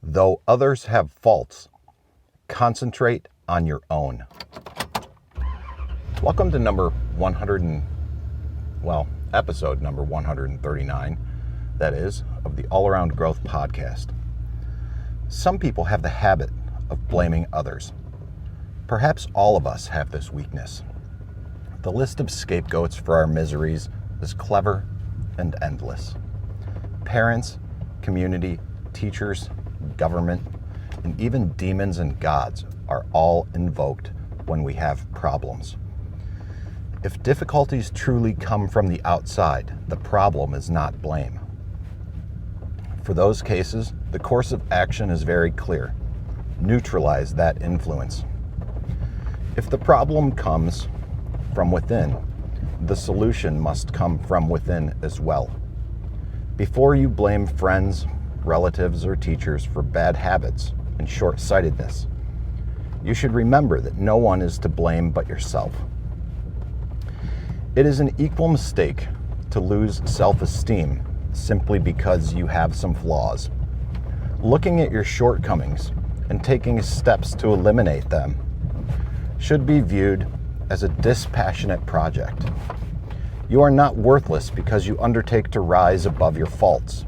Though others have faults, concentrate on your own. Welcome to episode number 139, that is, of the All Around Growth podcast. Some people have the habit of blaming others. Perhaps all of us have this weakness. The list of scapegoats for our miseries is clever and endless. Parents, community, teachers, government, and even demons and gods are all invoked when we have problems. If difficulties truly come from the outside, the problem is not blame. For those cases, the course of action is very clear. Neutralize that influence. If the problem comes from within, the solution must come from within as well. Before you blame friends, relatives, or teachers for bad habits and short-sightedness, you should remember that no one is to blame but yourself. It is an equal mistake to lose self-esteem simply because you have some flaws. Looking at your shortcomings and taking steps to eliminate them should be viewed as a dispassionate project. You are not worthless because you undertake to rise above your faults.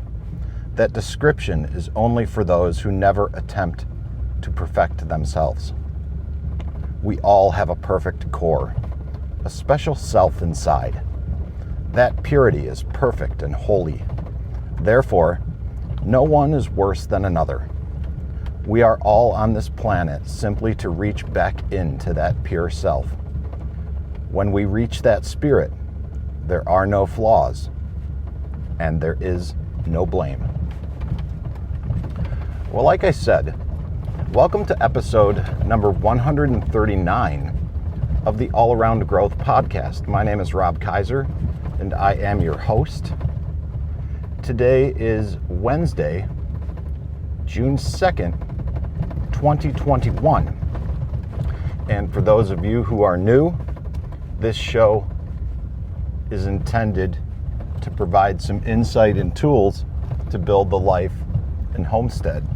That description is only for those who never attempt to perfect themselves. We all have a perfect core, a special self inside. That purity is perfect and holy. Therefore, no one is worse than another. We are all on this planet simply to reach back into that pure self. When we reach that spirit, there are no flaws, and there is no blame. Well, like I said, welcome to episode number 139 of the All Around Growth podcast. My name is Rob Kaiser, and I am your host. Today is Wednesday, June 2nd, 2021. And for those of you who are new, this show is intended to provide some insight and tools to build the life and homestead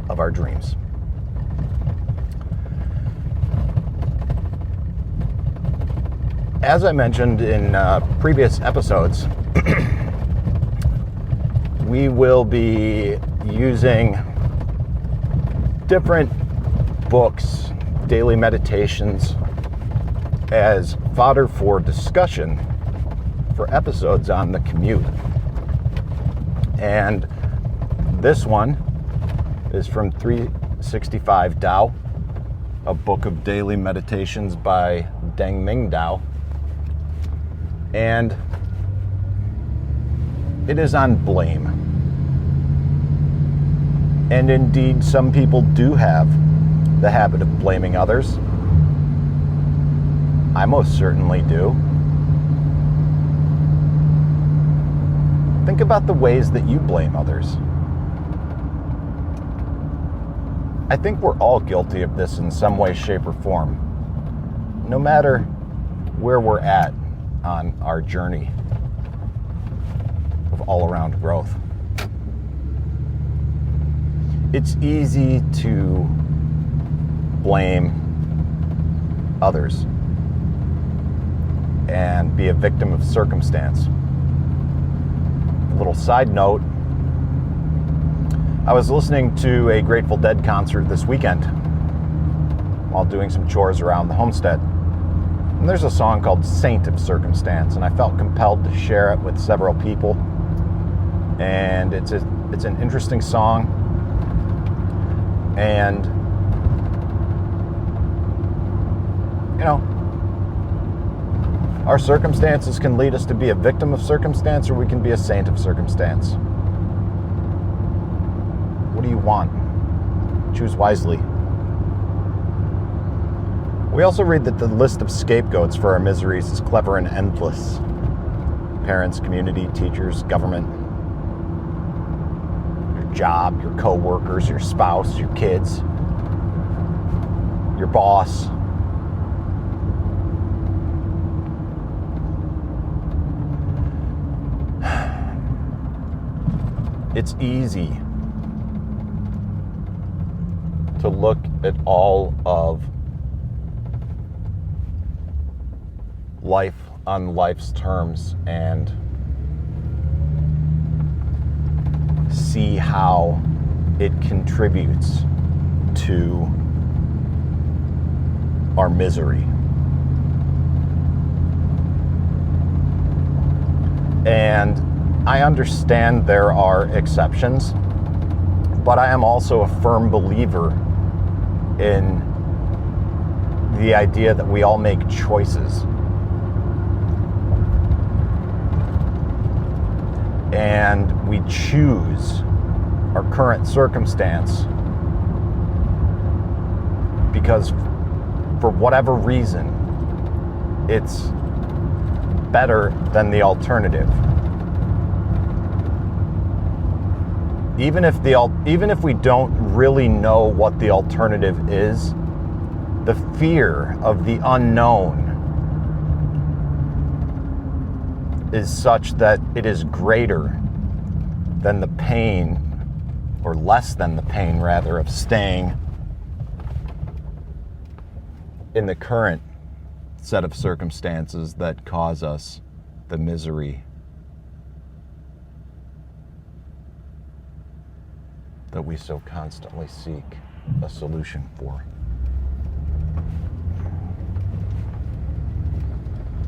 of our dreams. As I mentioned in previous episodes, we will be using different books, daily meditations, as fodder for discussion for episodes on the commute. And this one is from 365 Tao, a book of daily meditations by Deng Ming Dao. And it is on blame. And indeed, some people do have the habit of blaming others. I most certainly do. Think about the ways that you blame others. I think we're all guilty of this in some way, shape, or form, no matter where we're at on our journey of all-around growth. It's easy to blame others and be a victim of circumstance. A little side note, I was listening to a Grateful Dead concert this weekend while doing some chores around the homestead. And there's a song called Saint of Circumstance, and I felt compelled to share it with several people. And it's an interesting song. And, you know, our circumstances can lead us to be a victim of circumstance, or we can be a saint of circumstance. What do you want? Choose wisely. We also read that the list of scapegoats for our miseries is clever and endless. Parents, community, teachers, government, your job, your co-workers, your spouse, your kids, your boss. it's easy to look at all of life on life's terms and see how it contributes to our misery. And I understand there are exceptions, but I am also a firm believer in the idea that we all make choices. And we choose our current circumstance because for whatever reason, it's better than the alternative. Even if we don't really know what the alternative is, the fear of the unknown is such that it is greater than the pain, or less than the pain rather, of staying in the current set of circumstances that cause us the misery that we so constantly seek a solution for.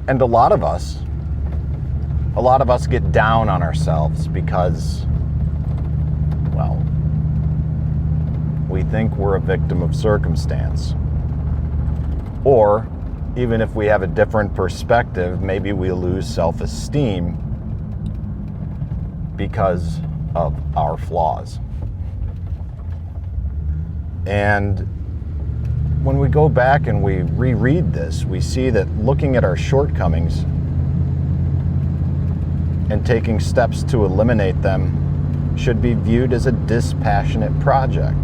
And a lot of us get down on ourselves because, well, we think we're a victim of circumstance. Or, even if we have a different perspective, maybe we lose self-esteem because of our flaws. And when we go back and we reread this, we see that looking at our shortcomings and taking steps to eliminate them should be viewed as a dispassionate project.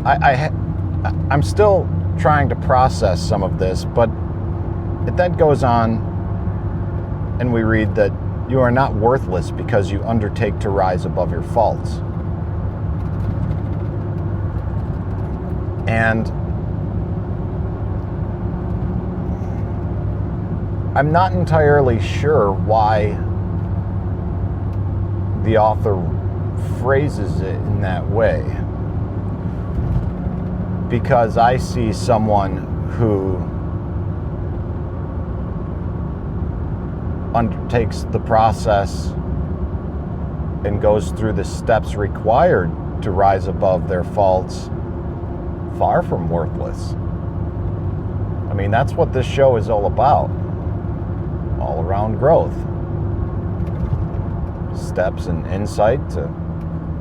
I'm still trying to process some of this, but it then goes on and we read that you are not worthless because you undertake to rise above your faults. And I'm not entirely sure why the author phrases it in that way. Because I see someone who undertakes the process and goes through the steps required to rise above their faults far from worthless. I mean, that's what this show is all about. All around growth. Steps and insight to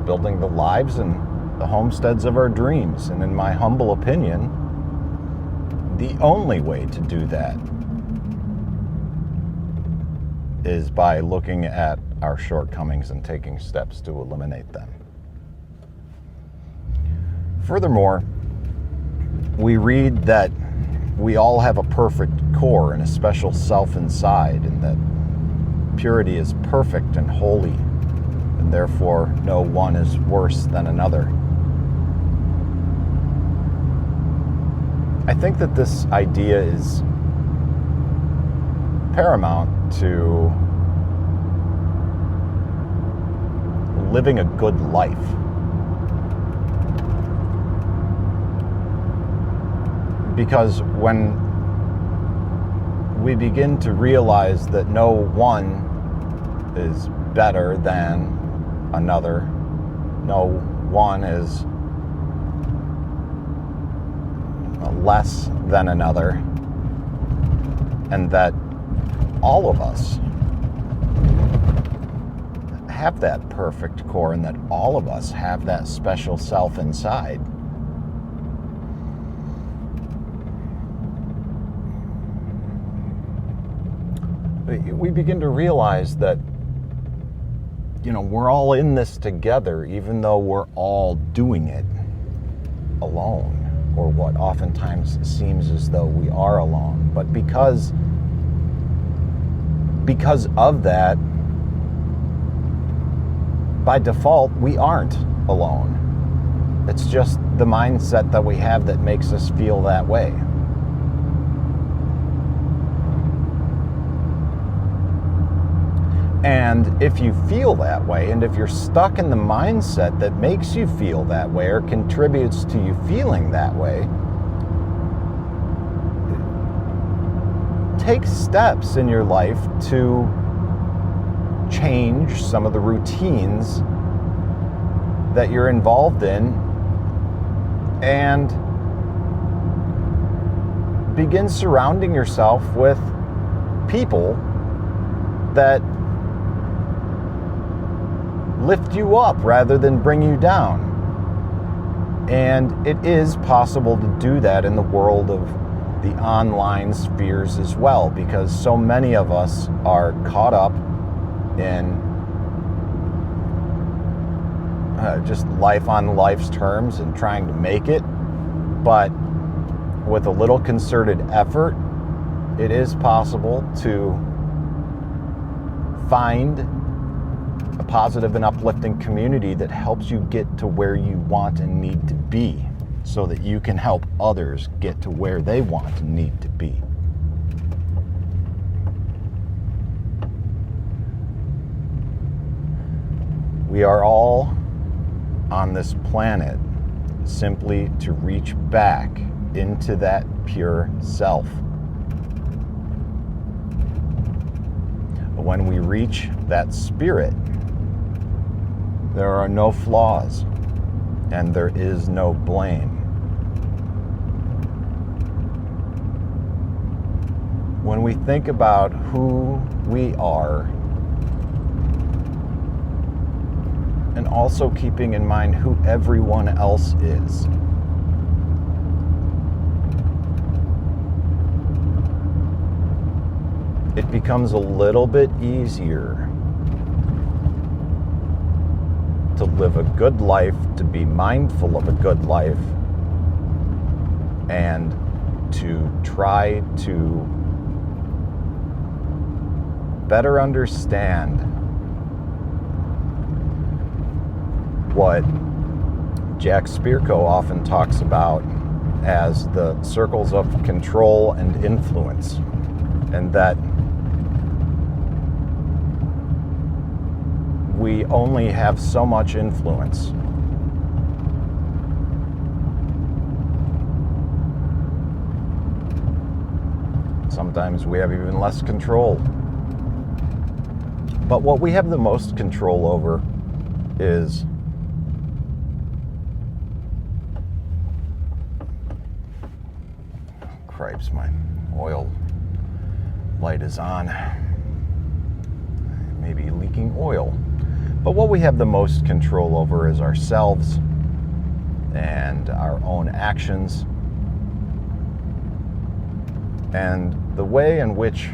building the lives and the homesteads of our dreams. And in my humble opinion, the only way to do that is by looking at our shortcomings and taking steps to eliminate them. Furthermore, we read that we all have a perfect core and a special self inside, and that purity is perfect and holy, and therefore no one is worse than another. I think that this idea is paramount to living a good life. Because when we begin to realize that no one is better than another, no one is less than another, and that all of us have that perfect core, and that all of us have that special self inside, we begin to realize that, we're all in this together, even though we're all doing it alone, or what oftentimes seems as though we are alone. But because because of that, by default, we aren't alone. It's just the mindset that we have that makes us feel that way. And if you feel that way, and if you're stuck in the mindset that makes you feel that way or contributes to you feeling that way, take steps in your life to change some of the routines that you're involved in and begin surrounding yourself with people that lift you up rather than bring you down. And it is possible to do that in the world of the online spheres as well, because so many of us are caught up in just life on life's terms and trying to make it. But with a little concerted effort, it is possible to find a positive and uplifting community that helps you get to where you want and need to be, so that you can help others get to where they want and need to be. We are all on this planet simply to reach back into that pure self. When we reach that spirit, there are no flaws and there is no blame. When we think about who we are, and also keeping in mind who everyone else is, it becomes a little bit easier to live a good life, to be mindful of a good life, and to try to better understand what Jack Spirko often talks about as the circles of control and influence, and that we only have so much influence. Sometimes we have even less control. But what we have the most control over is cripes, my oil light is on. Maybe leaking oil. But what we have the most control over is ourselves and our own actions and the way in which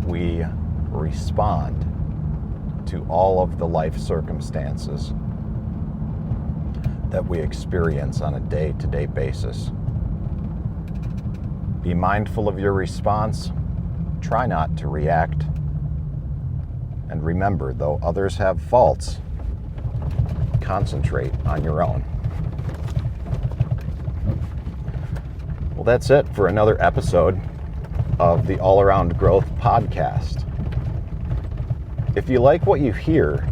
we respond to all of the life circumstances that we experience on a day-to-day basis. Be mindful of your response. Try not to react. And remember, though others have faults, concentrate on your own. Well, that's it for another episode of the All Around Growth podcast. If you like what you hear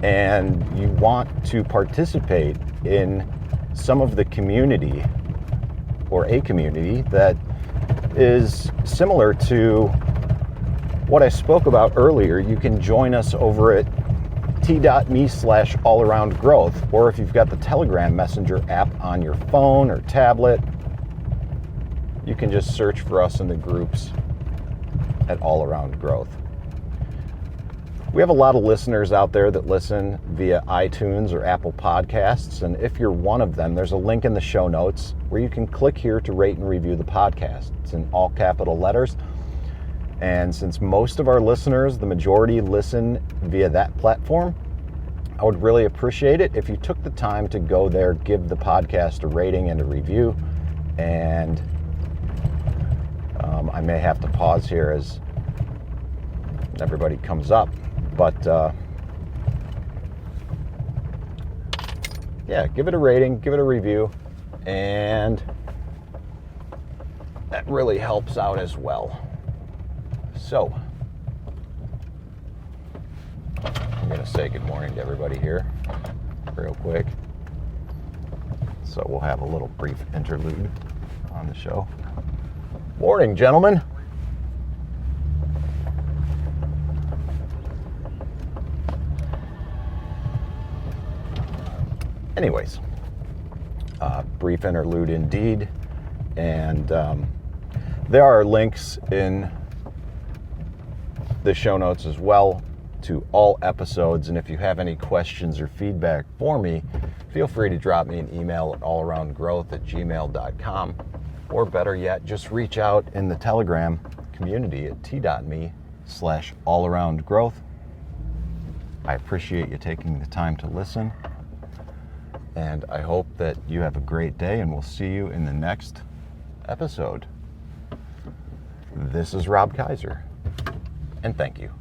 and you want to participate in some of the community or a community that is similar to what I spoke about earlier, you can join us over at t.me/allaroundgrowth, or if you've got the Telegram Messenger app on your phone or tablet, you can just search for us in the groups at All Around Growth. We have a lot of listeners out there that listen via iTunes or Apple Podcasts, and if you're one of them, there's a link in the show notes where you can click here to rate and review the podcast. It's in all capital letters. And since most of our listeners, the majority, listen via that platform, I would really appreciate it if you took the time to go there, give the podcast a rating and a review. And I may have to pause here as everybody comes up. But yeah, give it a rating, give it a review, and that really helps out as well. So I'm going to say good morning to everybody here real quick. So we'll have a little brief interlude on the show. Morning, gentlemen. Anyways, brief interlude indeed. And there are links in the show notes as well to all episodes. And if you have any questions or feedback for me, feel free to drop me an email at allaroundgrowth@gmail.com. Or better yet, just reach out in the Telegram community at t.me/allaroundgrowth. I appreciate you taking the time to listen. And I hope that you have a great day, and we'll see you in the next episode. This is Rob Kaiser, and thank you.